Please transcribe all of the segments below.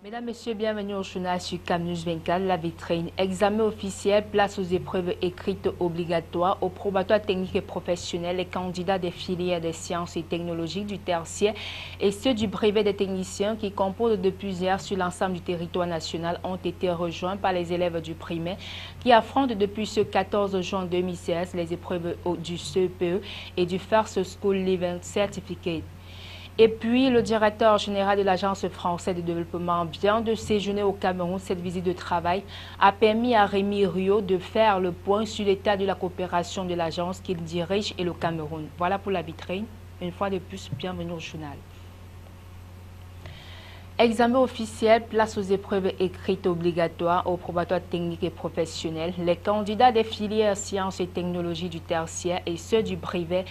Mesdames, Messieurs, bienvenue au journal sur CamNews 24, la vitrine. Examen officiel, place aux épreuves écrites obligatoires, aux probatoires techniques et professionnels, les candidats des filières des sciences et technologies du tertiaire et ceux du brevet des techniciens qui composent depuis hier sur l'ensemble du territoire national ont été rejoints par les élèves du primaire qui affrontent depuis ce 14 juin 2016 les épreuves du CEPE et du First School Living Certificate. Et puis, le directeur général de l'Agence française de développement vient de séjourner au Cameroun. Cette visite de travail a permis à Rémi Rio de faire le point sur l'état de la coopération de l'agence qu'il dirige et le Cameroun. Voilà pour la vitrine. Une fois de plus, bienvenue au journal. Examen officiel, place aux épreuves écrites obligatoires, aux probatoires techniques et professionnels. Les candidats des filières sciences et technologies du tertiaire et ceux du brevet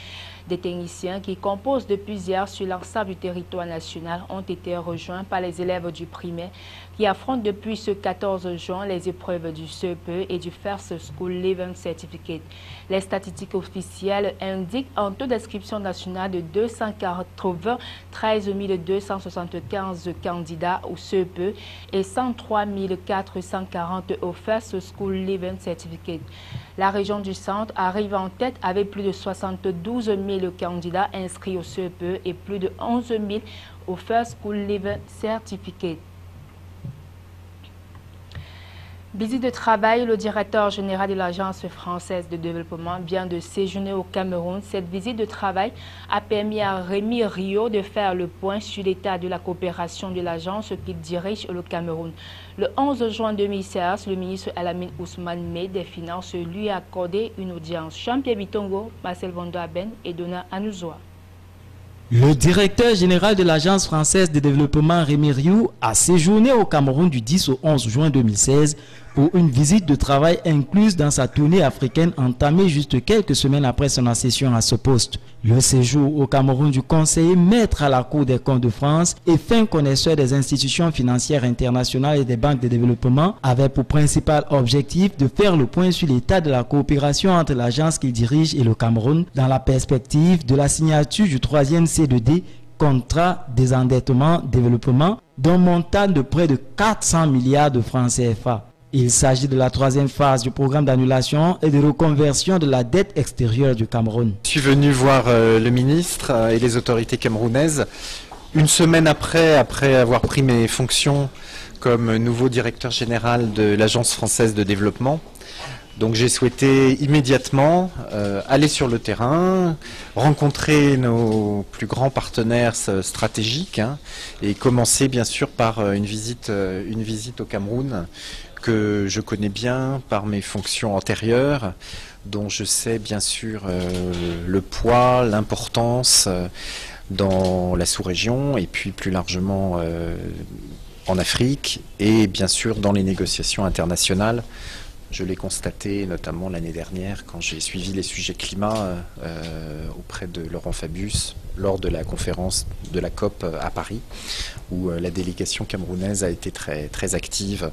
des techniciens qui composent depuis hier sur l'ensemble du territoire national ont été rejoints par les élèves du primaire qui affrontent depuis ce 14 juin les épreuves du CEPE et du First School Living Certificate. Les statistiques officielles indiquent un taux d'inscription national de 293 275 candidats au CEPE et 103 440 au First School Living Certificate. La région du centre arrive en tête avec plus de 72 000 candidats inscrits au CEPE et plus de 11 000 au First School Living Certificate. Visite de travail, le directeur général de l'Agence française de développement vient de séjourner au Cameroun. Cette visite de travail a permis à Rémi Rio de faire le point sur l'état de la coopération de l'agence qu'il dirige le Cameroun. Le 11 juin 2016, le ministre Alamine Ousmane Mey des Finances lui a accordé une audience. Jean-Pierre Bitongo, Marcel Vondo-Aben et Donna Anouzoa. Le directeur général de l'Agence française de développement, Rémi Rio, a séjourné au Cameroun du 10 au 11 juin 2016 pour une visite de travail incluse dans sa tournée africaine entamée juste quelques semaines après son accession à ce poste. Le séjour au Cameroun du conseiller maître à la Cour des comptes de France et fin connaisseur des institutions financières internationales et des banques de développement avait pour principal objectif de faire le point sur l'état de la coopération entre l'agence qu'il dirige et le Cameroun dans la perspective de la signature du 3e C2D, contrat désendettement développement, d'un montant de près de 400 milliards de francs CFA. Il s'agit de la 3e phase du programme d'annulation et de reconversion de la dette extérieure du Cameroun. Je suis venu voir le ministre et les autorités camerounaises une semaine après avoir pris mes fonctions comme nouveau directeur général de l'Agence française de développement. Donc j'ai souhaité immédiatement aller sur le terrain, rencontrer nos plus grands partenaires stratégiques et commencer bien sûr par une visite au Cameroun que je connais bien par mes fonctions antérieures, dont je sais bien sûr le poids, l'importance dans la sous-région et puis plus largement en Afrique et bien sûr dans les négociations internationales. Je l'ai constaté notamment l'année dernière quand j'ai suivi les sujets climat auprès de Laurent Fabius lors de la conférence de la COP à Paris, où la délégation camerounaise a été très active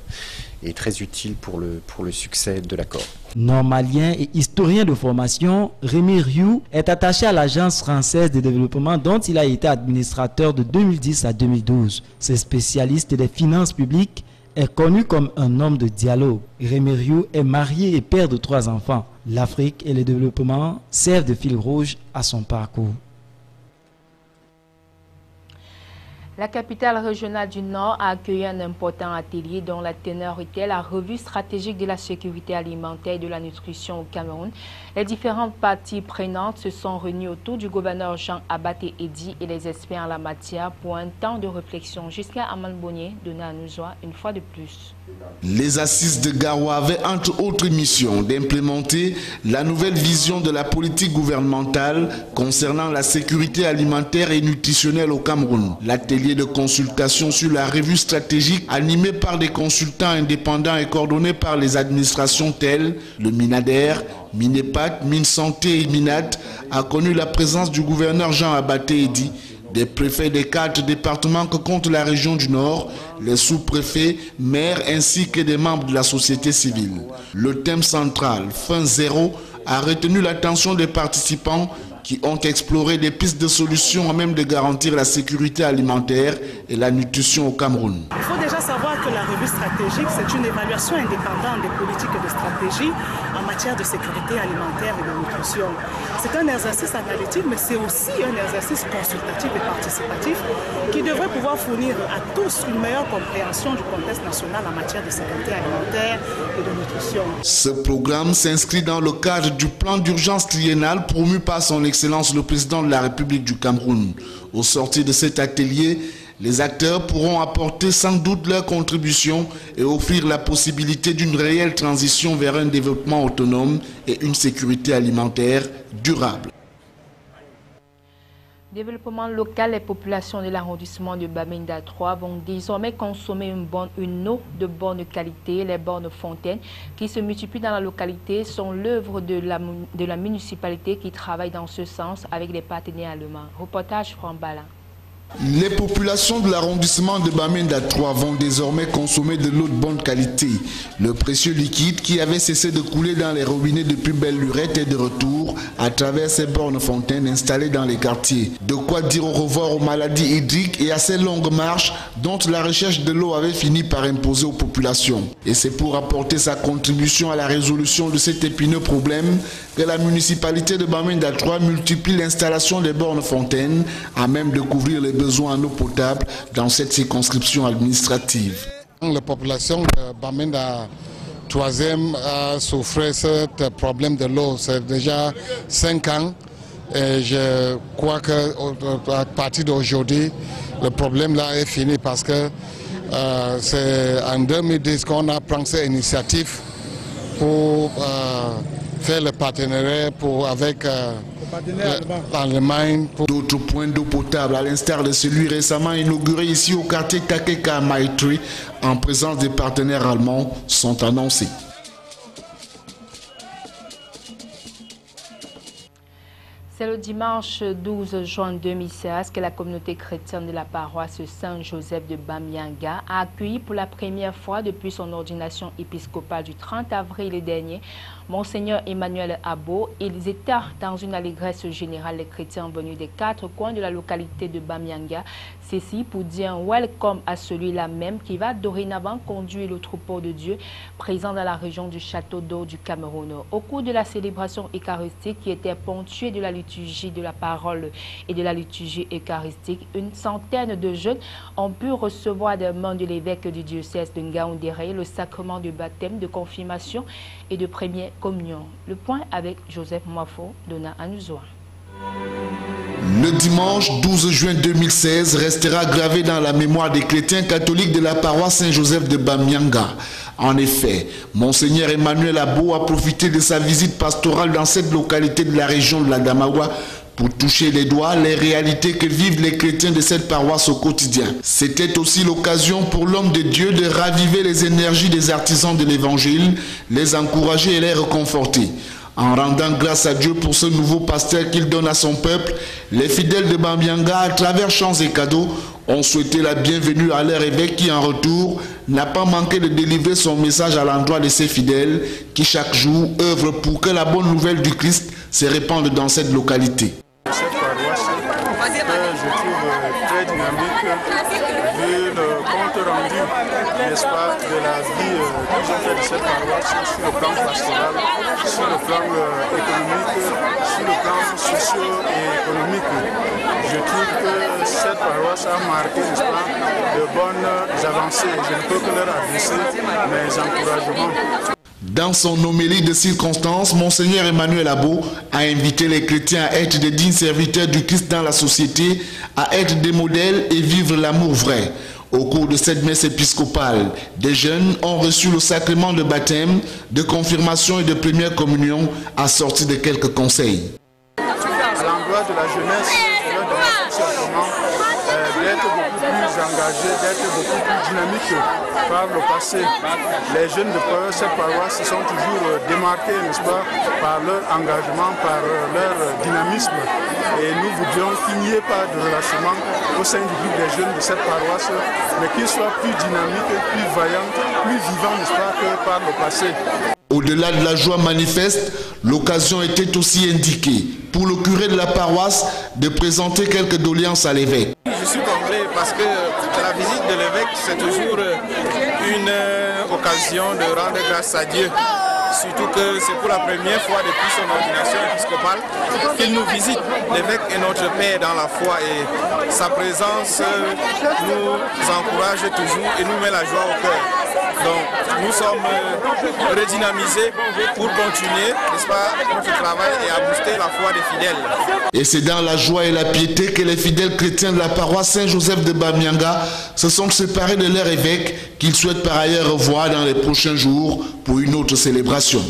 et très utile pour le succès de l'accord. Normalien et historien de formation, Rémi Rio est attaché à l'Agence française de développement dont il a été administrateur de 2010 à 2012. Ce spécialiste des finances publiques est connu comme un homme de dialogue. Rémi Rio est marié et père de 3 enfants. L'Afrique et le développement servent de fil rouge à son parcours. La capitale régionale du Nord a accueilli un important atelier dont la teneur était la revue stratégique de la sécurité alimentaire et de la nutrition au Cameroun. Les différentes parties prenantes se sont réunies autour du gouverneur Jean Abaté Edi et les experts en la matière pour un temps de réflexion. Jusqu'à Aman Bonnier, Donna Anouzoa, une fois de plus. Les assises de Garoua avaient entre autres missions d'implémenter la nouvelle vision de la politique gouvernementale concernant la sécurité alimentaire et nutritionnelle au Cameroun. L'atelier de consultation sur la revue stratégique animé par des consultants indépendants et coordonné par les administrations telles le MINADER, MINEPAT, MINSanté et MINAT a connu la présence du gouverneur Jean Abaté Edi, des préfets des 4 départements que compte la région du Nord, les sous-préfets, maires ainsi que des membres de la société civile. Le thème central, fin zéro, a retenu l'attention des participants qui ont exploré des pistes de solutions à même de garantir la sécurité alimentaire et la nutrition au Cameroun. Il faut déjà savoir que la revue stratégique, c'est une évaluation indépendante des politiques et de stratégie en matière de sécurité alimentaire et de nutrition. C'est un exercice analytique, mais c'est aussi un exercice consultatif et participatif qui devrait pouvoir fournir à tous une meilleure compréhension du contexte national en matière de sécurité alimentaire et de nutrition. Ce programme s'inscrit dans le cadre du plan d'urgence triennal promu par son Excellence le Président de la République du Cameroun. Au sortir de cet atelier, les acteurs pourront apporter sans doute leur contribution et offrir la possibilité d'une réelle transition vers un développement autonome et une sécurité alimentaire durable. Développement local, les populations de l'arrondissement de Bamenda 3 vont désormais consommer une eau de bonne qualité. Les bornes fontaines qui se multiplient dans la localité sont l'œuvre de la municipalité qui travaille dans ce sens avec des partenaires allemands. Reportage Franck Bala. Les populations de l'arrondissement de Bamenda 3 vont désormais consommer de l'eau de bonne qualité. Le précieux liquide qui avait cessé de couler dans les robinets depuis belle lurette est de retour à travers ces bornes fontaines installées dans les quartiers. De quoi dire au revoir aux maladies hydriques et à ces longues marches dont la recherche de l'eau avait fini par imposer aux populations. Et c'est pour apporter sa contribution à la résolution de cet épineux problème que la municipalité de Bamenda 3 multiplie l'installation des bornes fontaines à même de couvrir les besoins en eau potable dans cette circonscription administrative. La population de Bamenda 3e a souffert ce problème de l'eau. C'est déjà 5 ans et je crois qu'à partir d'aujourd'hui, le problème là est fini parce que c'est en 2010 qu'on a pris cette initiative pour faire le partenariat avec l'Allemagne. D'autres points d'eau potable, à l'instar de celui récemment inauguré ici au quartier Takeka à Maitri, en présence des partenaires allemands, sont annoncés. C'est le dimanche 12 juin 2016 que la communauté chrétienne de la paroisse Saint-Joseph de Bamyanga a accueilli pour la première fois depuis son ordination épiscopale du 30 avril dernier Monseigneur Emmanuel Abo. Ils étaient dans une allégresse générale, les chrétiens venus des 4 coins de la localité de Bamyanga. Ceci pour dire un welcome à celui-là même qui va dorénavant conduire le troupeau de Dieu présent dans la région du Château d'Eau du Cameroun. Au cours de la célébration eucharistique qui était ponctuée de la liturgie de la parole et de la liturgie eucharistique, une centaine de jeunes ont pu recevoir des mains de l'évêque du diocèse de Ngaoundéré le sacrement de baptême, de confirmation et de première communion. Le point avec Joseph Mwafo, Dona Anouzoa. Le dimanche 12 juin 2016 restera gravé dans la mémoire des chrétiens catholiques de la paroisse Saint-Joseph de Bamyanga. En effet, Monseigneur Emmanuel Abo a profité de sa visite pastorale dans cette localité de la région de la Damawa pour toucher les doigts les réalités que vivent les chrétiens de cette paroisse au quotidien. C'était aussi l'occasion pour l'homme de Dieu de raviver les énergies des artisans de l'évangile, les encourager et les réconforter. En rendant grâce à Dieu pour ce nouveau pasteur qu'il donne à son peuple, les fidèles de Bamyanga, à travers chants et cadeaux, ont souhaité la bienvenue à leur évêque qui, en retour, n'a pas manqué de délivrer son message à l'endroit de ses fidèles qui, chaque jour, œuvrent pour que la bonne nouvelle du Christ se répande dans cette localité. Cette paroisse que je trouve très dynamique, vu le compte rendu, n'est-ce pas, de la vie qu'ils ont fait de cette paroisse sur le plan pastoral, sur le plan économique, sur le plan socio et économique. Je trouve que cette paroisse a marqué, n'est-ce pas, de bonnes avancées. Je ne peux que leur adresser mes encouragements. Dans son homélie de circonstance, Monseigneur Emmanuel Abo a invité les chrétiens à être des dignes serviteurs du Christ dans la société, à être des modèles et vivre l'amour vrai. Au cours de cette messe épiscopale, des jeunes ont reçu le sacrement de baptême, de confirmation et de première communion, assorti de quelques conseils. À l'endroit de la jeunesse, je leur demande tout simplement d'être beaucoup plus engagés, d'être beaucoup plus dynamiques par le passé. Les jeunes de cette paroisse se sont toujours démarqués, n'est-ce pas, par leur engagement, par leur dynamisme. Et nous voudrions qu'il n'y ait pas de relâchement au sein du groupe des jeunes de cette paroisse, mais qu'ils soient plus dynamiques, plus vaillants, plus vivants, n'est-ce pas, que par le passé. Au-delà de la joie manifeste, l'occasion était aussi indiquée pour le curé de la paroisse de présenter quelques doléances à l'évêque. Je suis comblé parce que la visite de l'évêque, c'est toujours une occasion de rendre grâce à Dieu. Surtout que c'est pour la première fois depuis son ordination épiscopale qu'il nous visite. L'évêque est notre père dans la foi et sa présence nous encourage toujours et nous met la joie au cœur. Donc nous sommes redynamisés pour continuer, n'est-ce pas, notre travail et à booster la foi des fidèles. Et c'est dans la joie et la piété que les fidèles chrétiens de la paroisse Saint-Joseph de Bamianga se sont séparés de leur évêque qu'ils souhaitent par ailleurs revoir dans les prochains jours pour une autre célébration.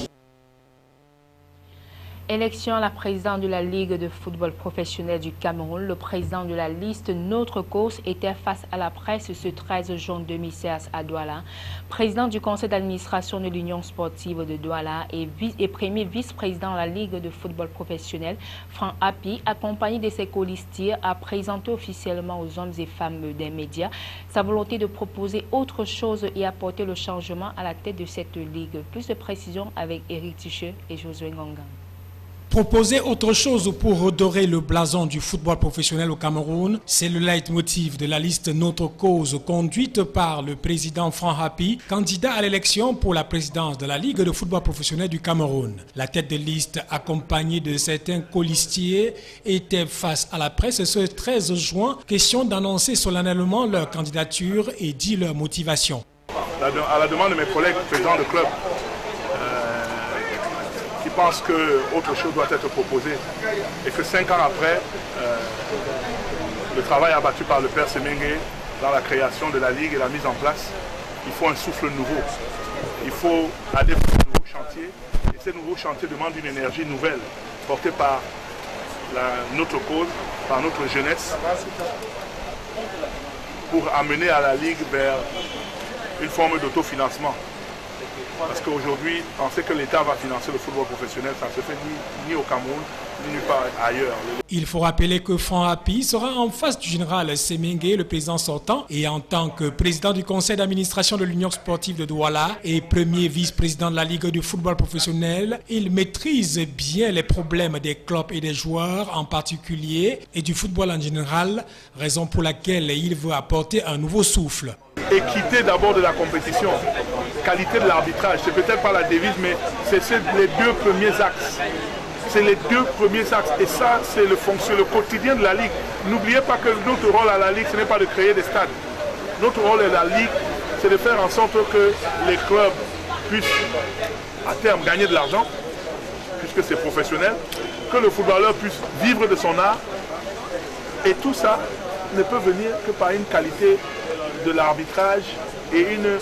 Élection à la présidente de la Ligue de football professionnel du Cameroun, le président de la liste Notre Cause était face à la presse ce 13 juin 2016 à Douala. Président du conseil d'administration de l'Union sportive de Douala et premier vice-président de la Ligue de football professionnel, Franck Api, accompagné de ses colistiers, a présenté officiellement aux hommes et femmes des médias sa volonté de proposer autre chose et apporter le changement à la tête de cette ligue. Plus de précisions avec Éric Ticheux et Josué Ngonga. Proposer autre chose pour redorer le blason du football professionnel au Cameroun, c'est le leitmotiv de la liste Notre Cause conduite par le président Franck Api, candidat à l'élection pour la présidence de la Ligue de football professionnel du Cameroun. La tête de liste, accompagnée de certains colistiers, était face à la presse ce 13 juin, question d'annoncer solennellement leur candidature et dit leur motivation. À la demande de mes collègues présidents de club, qui pensent qu'autre chose doit être proposée et que 5 ans après, le travail abattu par le père Semengue dans la création de la Ligue et la mise en place, il faut un souffle nouveau. Il faut aller pour de nouveaux chantiers et ces nouveaux chantiers demandent une énergie nouvelle portée par notre cause, par notre jeunesse pour amener à la Ligue vers une forme d'autofinancement. Parce qu'aujourd'hui, penser que l'État va financer le football professionnel, ça ne se fait ni au Cameroun, ni nulle part ailleurs. Il faut rappeler que Franck Api sera en face du général Semengue, le président sortant, et en tant que président du conseil d'administration de l'Union sportive de Douala et premier vice-président de la Ligue de football professionnel, il maîtrise bien les problèmes des clubs et des joueurs en particulier et du football en général, raison pour laquelle il veut apporter un nouveau souffle. Équité d'abord de la compétition, qualité de l'arbitrage, c'est peut-être pas la devise, mais c'est les deux premiers axes. C'est les deux premiers axes et ça c'est le quotidien de la Ligue. N'oubliez pas que notre rôle à la Ligue, ce n'est pas de créer des stades. Notre rôle à la Ligue, c'est de faire en sorte que les clubs puissent à terme gagner de l'argent, puisque c'est professionnel, que le footballeur puisse vivre de son art et tout ça ne peut venir que par une qualité de l'arbitrage et une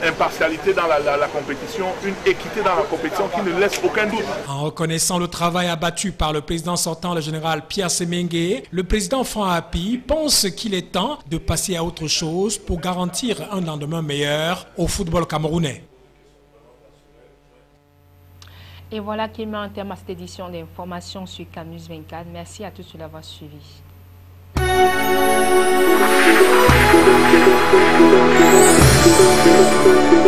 impartialité dans la compétition, une équité dans la compétition qui ne laisse aucun doute. En reconnaissant le travail abattu par le président sortant, le général Pierre Semengue, le président Franck Api pense qu'il est temps de passer à autre chose pour garantir un lendemain meilleur au football camerounais. Et voilà qui met un terme à cette édition d'information sur Camus 24. Merci à tous de l'avoir suivi. Thank you.